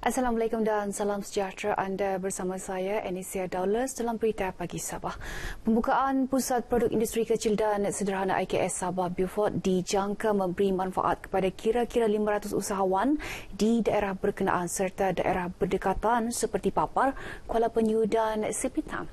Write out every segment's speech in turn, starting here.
Assalamualaikum dan salam sejahtera. Anda bersama saya, Anisia Daulas dalam Berita Pagi Sabah. Pembukaan Pusat Produk Industri Kecil dan Sederhana IKS Sabah Beaufort dijangka memberi manfaat kepada kira-kira 500 usahawan di daerah berkenaan serta daerah berdekatan seperti Papar, Kuala Penyu dan Sepitang.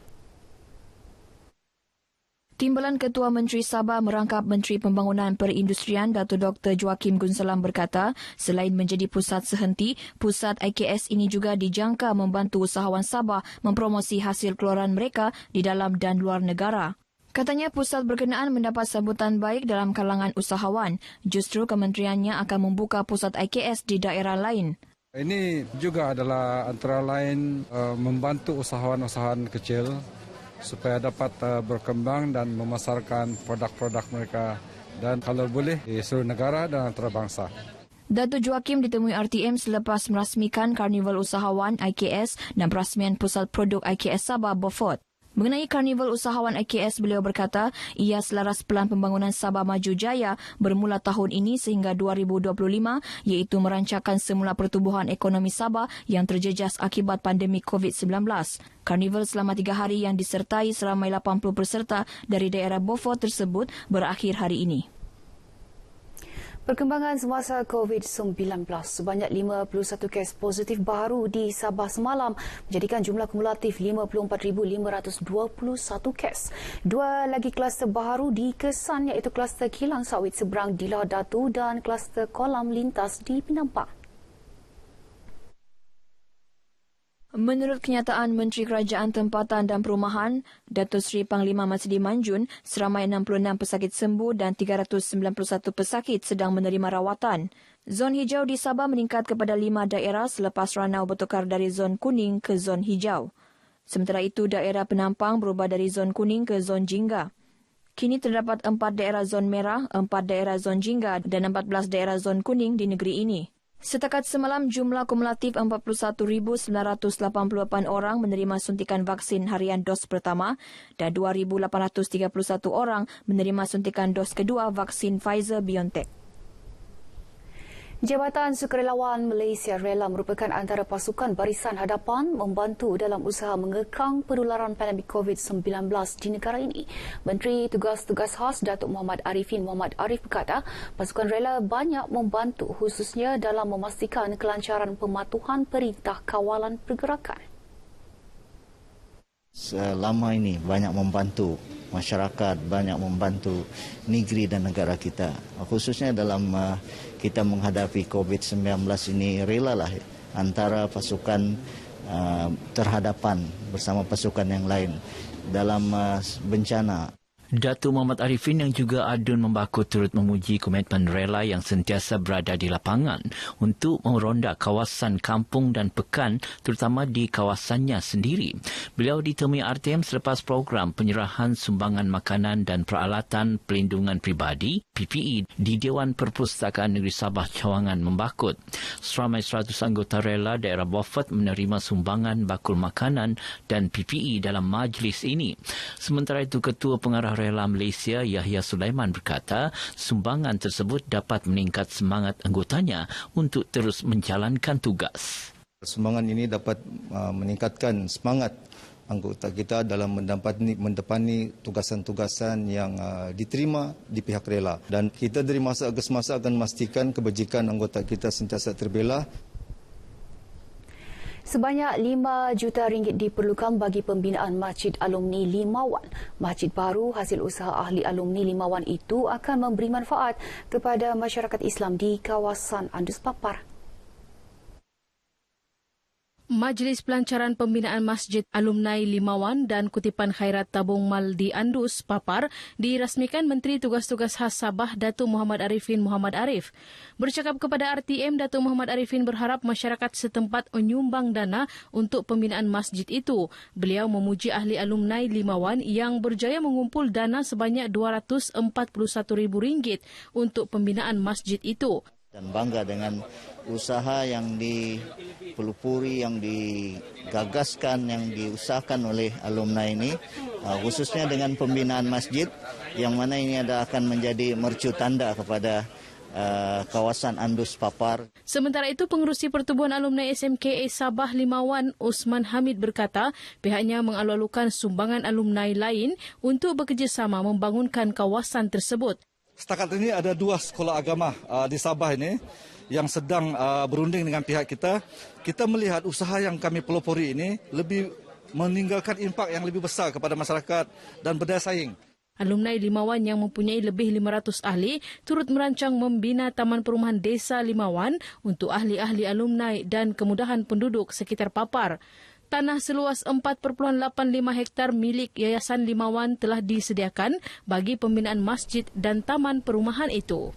Timbalan Ketua Menteri Sabah merangkap Menteri Pembangunan Perindustrian Datuk Dr. Joakim Gunselam berkata, selain menjadi pusat sehenti, pusat IKS ini juga dijangka membantu usahawan Sabah mempromosi hasil keluaran mereka di dalam dan luar negara. Katanya pusat berkenaan mendapat sambutan baik dalam kalangan usahawan. Justru kementeriannya akan membuka pusat IKS di daerah lain. Ini juga adalah antara lain membantu usahawan-usahawan kecil supaya dapat berkembang dan memasarkan produk-produk mereka dan kalau boleh di seluruh negara dan antarabangsa. Datuk Joakim ditemui RTM selepas merasmikan Karnival Usahawan IKS dan perasmian Pusat Produk IKS Sabah Beaufort. Mengenai Karnival Usahawan IKS, beliau berkata ia selaras Pelan Pembangunan Sabah Maju Jaya bermula tahun ini sehingga 2025 iaitu merancangkan semula pertumbuhan ekonomi Sabah yang terjejas akibat pandemik COVID-19. Karnival selama 3 hari yang disertai seramai 80 peserta dari daerah Beaufort tersebut berakhir hari ini. Perkembangan semasa COVID-19, sebanyak 51 kes positif baru di Sabah semalam menjadikan jumlah kumulatif 54,521 kes. 2 lagi kluster baru dikesan iaitu kluster kilang sawit seberang Dilah Datu dan kluster kolam lintas di Penampang. Menurut kenyataan Menteri Kerajaan Tempatan dan Perumahan, Datuk Seri Panglima Masdi Manjun, seramai 66 pesakit sembuh dan 391 pesakit sedang menerima rawatan. Zon hijau di Sabah meningkat kepada 5 daerah selepas Ranau bertukar dari zon kuning ke zon hijau. Sementara itu, daerah Penampang berubah dari zon kuning ke zon jingga. Kini terdapat 4 daerah zon merah, 4 daerah zon jingga dan 14 daerah zon kuning di negeri ini. Setakat semalam, jumlah kumulatif 41,988 orang menerima suntikan vaksin harian dos pertama dan 2,831 orang menerima suntikan dos kedua vaksin Pfizer-BioNTech. Jabatan Sukarelawan Malaysia Rela merupakan antara pasukan barisan hadapan membantu dalam usaha mengekang penularan pandemik COVID-19 di negara ini. Menteri Tugas-Tugas Khas Datuk Muhammad Arifin Muhammad Arif berkata, pasukan rela banyak membantu khususnya dalam memastikan kelancaran pematuhan Perintah Kawalan Pergerakan. Selama ini banyak membantu masyarakat, banyak membantu negeri dan negara kita. Khususnya dalam kita menghadapi COVID-19 ini, relalah antara pasukan terhadapan bersama pasukan yang lain dalam bencana. Datuk Muhammad Arifin yang juga adun membaku turut memuji komitmen rela yang sentiasa berada di lapangan untuk meronda kawasan kampung dan pekan terutama di kawasannya sendiri. Beliau ditemui RTM selepas program penyerahan sumbangan makanan dan peralatan pelindungan pribadi PPE di Dewan Perpustakaan Negeri Sabah Cawangan Membakut. Seramai 100 anggota rela daerah Beaufort menerima sumbangan bakul makanan dan PPE dalam majlis ini. Sementara itu, Ketua Pengarah Rela Malaysia Yahya Sulaiman berkata sumbangan tersebut dapat meningkat semangat anggotanya untuk terus menjalankan tugas. Sumbangan ini dapat meningkatkan semangat anggota kita dalam mendepani tugasan-tugasan yang diterima di pihak rela. Dan kita dari masa ke semasa akan memastikan kebajikan anggota kita sentiasa terbela. Sebanyak RM5 juta diperlukan bagi pembinaan Masjid Alumni Limawan. Masjid baru hasil usaha ahli alumni Limawan itu akan memberi manfaat kepada masyarakat Islam di kawasan Andus Papar. Majlis Pelancaran Pembinaan Masjid Alumni Limawan dan Kutipan Khairat Tabung Mal di Andus, Papar, dirasmikan Menteri Tugas-Tugas Khas Sabah Datuk Muhammad Arifin Muhammad Arif. Bercakap kepada RTM, Datuk Muhammad Arifin berharap masyarakat setempat menyumbang dana untuk pembinaan masjid itu. Beliau memuji ahli alumni Limawan yang berjaya mengumpul dana sebanyak RM241,000 untuk pembinaan masjid itu. Dan bangga dengan usaha yang dipelupuri, yang digagaskan, yang diusahakan oleh alumni ini, khususnya dengan pembinaan masjid, yang mana ini akan menjadi mercu tanda kepada kawasan Andus Papar. Sementara itu, Pengerusi Pertubuhan Alumni SMKA Sabah Limawan Osman Hamid berkata pihaknya mengalu-alukan sumbangan alumni lain untuk bekerjasama membangunkan kawasan tersebut. Setakat ini ada 2 sekolah agama di Sabah ini yang sedang berunding dengan pihak kita. Kita melihat usaha yang kami pelopori ini lebih meninggalkan impak yang lebih besar kepada masyarakat dan berdaya saing. Alumni Limawan yang mempunyai lebih 500 ahli turut merancang membina Taman Perumahan Desa Limawan untuk ahli-ahli alumni dan kemudahan penduduk sekitar Papar. Tanah seluas 4.85 hektar milik Yayasan Limawan telah disediakan bagi pembinaan masjid dan taman perumahan itu.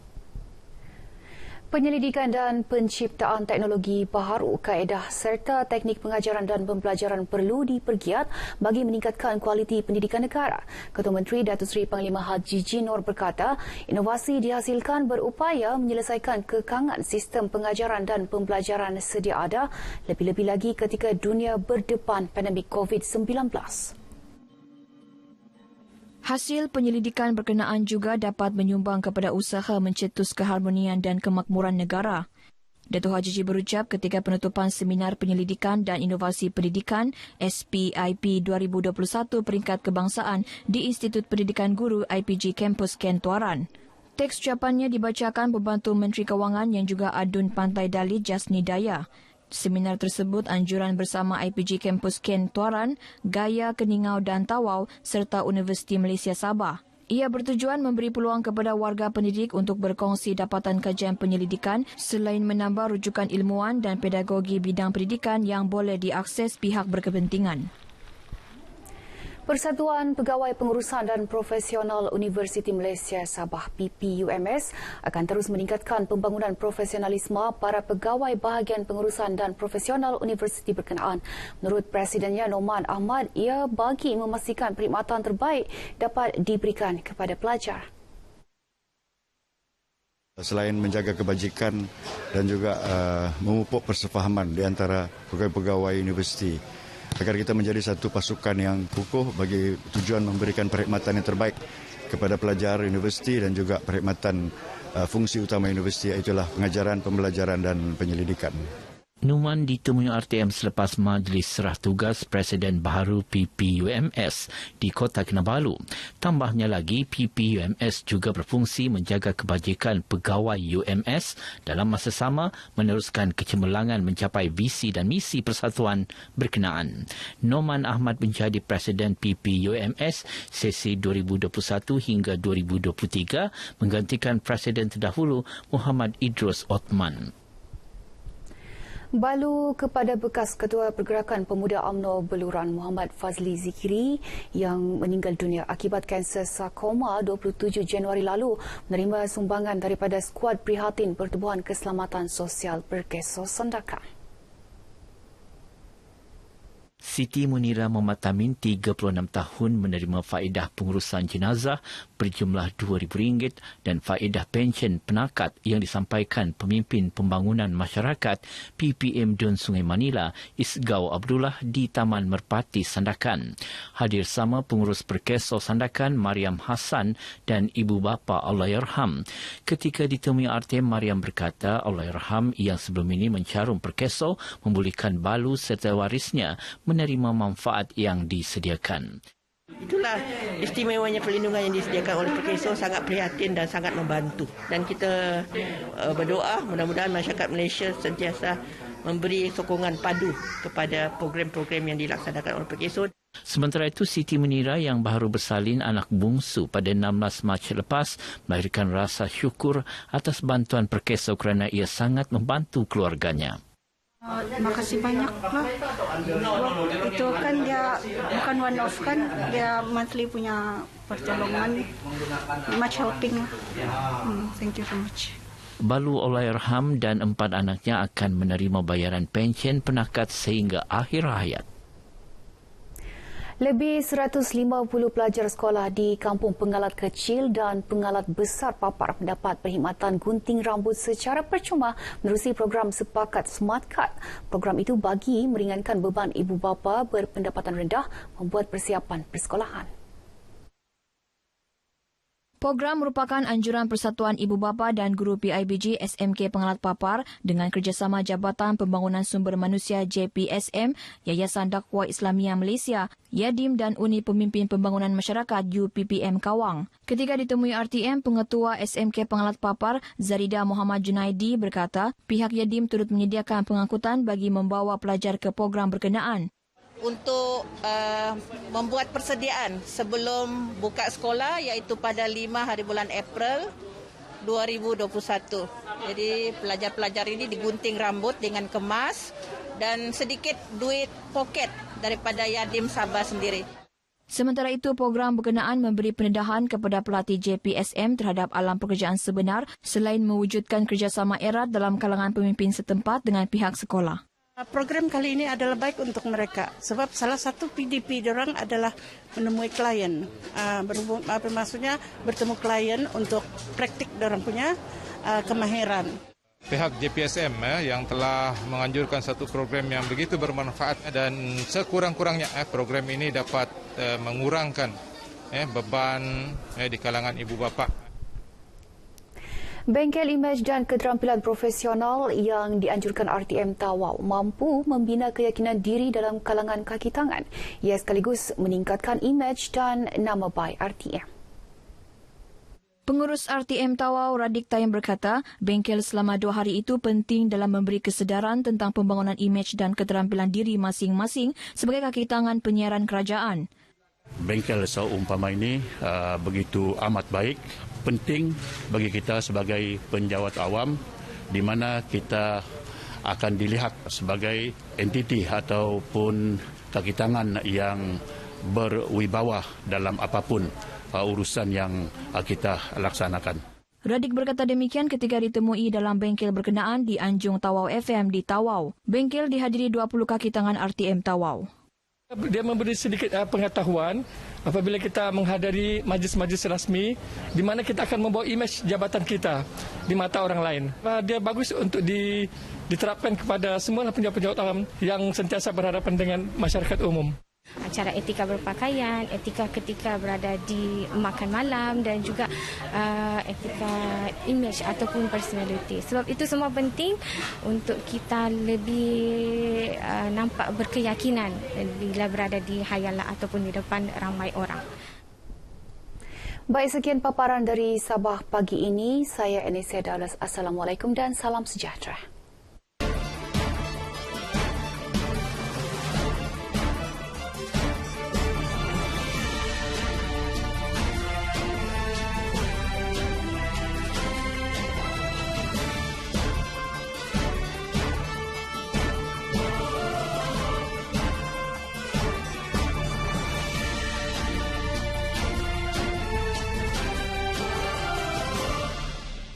Penyelidikan dan penciptaan teknologi baharu, kaedah serta teknik pengajaran dan pembelajaran perlu dipergiat bagi meningkatkan kualiti pendidikan negara. Ketua Menteri Datuk Seri Panglima Haji Jinor berkata, inovasi dihasilkan berupaya menyelesaikan kekangan sistem pengajaran dan pembelajaran sedia ada, lebih-lebih lagi ketika dunia berdepan pandemik COVID-19. Hasil penyelidikan berkenaan juga dapat menyumbang kepada usaha mencetus keharmonian dan kemakmuran negara. Datuk Haji berucap ketika penutupan Seminar Penyelidikan dan Inovasi Pendidikan SPIP 2021 peringkat kebangsaan di Institut Pendidikan Guru IPG Kampus Ken Tuaran. Teks ucapannya dibacakan pembantu Menteri Kewangan yang juga Adun Pantai Dali Jasni Daya. Seminar tersebut anjuran bersama IPG Kampus Ken Tuaran, Gaya Keningau dan Tawau serta Universiti Malaysia Sabah. Ia bertujuan memberi peluang kepada warga pendidik untuk berkongsi dapatan kajian penyelidikan selain menambah rujukan ilmuwan dan pedagogi bidang pendidikan yang boleh diakses pihak berkepentingan. Persatuan Pegawai Pengurusan dan Profesional Universiti Malaysia Sabah PPUMS akan terus meningkatkan pembangunan profesionalisme para pegawai bahagian pengurusan dan profesional universiti berkenaan. Menurut Presidennya Noman Ahmad, ia bagi memastikan perkhidmatan terbaik dapat diberikan kepada pelajar. Selain menjaga kebajikan dan juga memupuk persefahaman di antara pegawai-pegawai universiti, agar kita menjadi satu pasukan yang kukuh bagi tujuan memberikan perkhidmatan yang terbaik kepada pelajar universiti dan juga perkhidmatan fungsi utama universiti, itulah pengajaran, pembelajaran dan penyelidikan. Numan ditemui RTM selepas Majlis Serah Tugas Presiden baharu PPUMS di Kota Kinabalu. Tambahnya lagi, PPUMS juga berfungsi menjaga kebajikan pegawai UMS dalam masa sama meneruskan kecemerlangan mencapai visi dan misi persatuan berkenaan. Noman Ahmad menjadi Presiden PPUMS sesi 2021 hingga 2023 menggantikan Presiden terdahulu Muhammad Idrus Othman. Balu kepada bekas Ketua Pergerakan Pemuda UMNO Beluran Muhammad Fazli Zikri yang meninggal dunia akibat kanser sarkoma 27 Januari lalu menerima sumbangan daripada skuad prihatin Pertubuhan Keselamatan Sosial Perkeso Sandakan. Siti Munira Muhammad Tamin, 36 tahun, menerima faedah pengurusan jenazah berjumlah RM2,000 dan faedah pensyen penakat yang disampaikan Pemimpin Pembangunan Masyarakat PPM Dun Sungai Manila, Isgau Abdullah di Taman Merpati Sandakan. Hadir sama pengurus Perkeso Sandakan Mariam Hassan dan ibu bapa Allahyarham. Ketika ditemui RTM, Mariam berkata Allahyarham yang sebelum ini mencarum Perkeso membolehkan Balu serta warisnya menerima manfaat yang disediakan. Itulah istimewanya perlindungan yang disediakan oleh Perkeso, sangat prihatin dan sangat membantu. Dan kita berdoa mudah-mudahan masyarakat Malaysia sentiasa memberi sokongan padu kepada program-program yang dilaksanakan oleh Perkeso. Sementara itu, Siti Munira yang baru bersalin anak bungsu pada 16 Mac lepas melahirkan rasa syukur atas bantuan Perkeso kerana ia sangat membantu keluarganya. Terima kasih banyak lah. Itu kan dia bukan one off kan, dia monthly punya pertolongan, much helping. Thank you so much. Balu Allahyarham dan 4 anaknya akan menerima bayaran pensyen penakat sehingga akhir hayat. Lebih 150 pelajar sekolah di Kampung Pengalat Kecil dan Pengalat Besar Papar mendapat perkhidmatan gunting rambut secara percuma menerusi program Sepakat Smart Card. Program itu bagi meringankan beban ibu bapa berpendapatan rendah membuat persiapan persekolahan. Program merupakan anjuran Persatuan Ibu Bapa dan Guru PIBG SMK Pengalat Papar dengan kerjasama Jabatan Pembangunan Sumber Manusia JPSM, Yayasan Dakwah Islamiyah Malaysia, Yadim dan Uni Pemimpin Pembangunan Masyarakat UPPM Kawang. Ketika ditemui RTM, Pengetua SMK Pengalat Papar Zarida Muhammad Junaidi berkata pihak Yadim turut menyediakan pengangkutan bagi membawa pelajar ke program berkenaan. Untuk membuat persediaan sebelum buka sekolah iaitu pada 5 hari bulan April 2021. Jadi pelajar-pelajar ini digunting rambut dengan kemas dan sedikit duit poket daripada Yadim Sabah sendiri. Sementara itu, program berkenaan memberi pendedahan kepada pelatih JPSM terhadap alam pekerjaan sebenar selain mewujudkan kerjasama erat dalam kalangan pemimpin setempat dengan pihak sekolah. Program kali ini adalah baik untuk mereka sebab salah satu PDP diorang adalah menemui klien. Maksudnya bertemu klien untuk praktik diorang punya kemahiran. Pihak JPSM yang telah menganjurkan satu program yang begitu bermanfaat dan sekurang-kurangnya program ini dapat mengurangkan beban di kalangan ibu bapa. Bengkel imej dan keterampilan profesional yang dianjurkan RTM Tawau mampu membina keyakinan diri dalam kalangan kaki tangan. Ia sekaligus meningkatkan imej dan nama baik RTM. Pengurus RTM Tawau Radik Tayam berkata, bengkel selama 2 hari itu penting dalam memberi kesedaran tentang pembangunan imej dan keterampilan diri masing-masing sebagai kaki tangan penyiaran kerajaan. Bengkel seumpama ini begitu amat baik, penting bagi kita sebagai penjawat awam di mana kita akan dilihat sebagai entiti ataupun kaki tangan yang berwibawa dalam apapun urusan yang kita laksanakan. Radik berkata demikian ketika ditemui dalam bengkel berkenaan di Anjung Tawau FM di Tawau. Bengkel dihadiri 20 kaki tangan RTM Tawau. Dia memberi sedikit pengetahuan apabila kita menghadiri majlis-majlis rasmi di mana kita akan membawa imej jabatan kita di mata orang lain. Dia bagus untuk diterapkan kepada semua penjawat-penjawat awam yang sentiasa berhadapan dengan masyarakat umum. Cara etika berpakaian, etika ketika berada di makan malam dan juga etika image ataupun personality. Sebab itu semua penting untuk kita lebih nampak berkeyakinan bila berada di hayalan ataupun di depan ramai orang. Baik, sekian paparan dari Sabah pagi ini. Saya Anesia Dallas. Assalamualaikum dan salam sejahtera.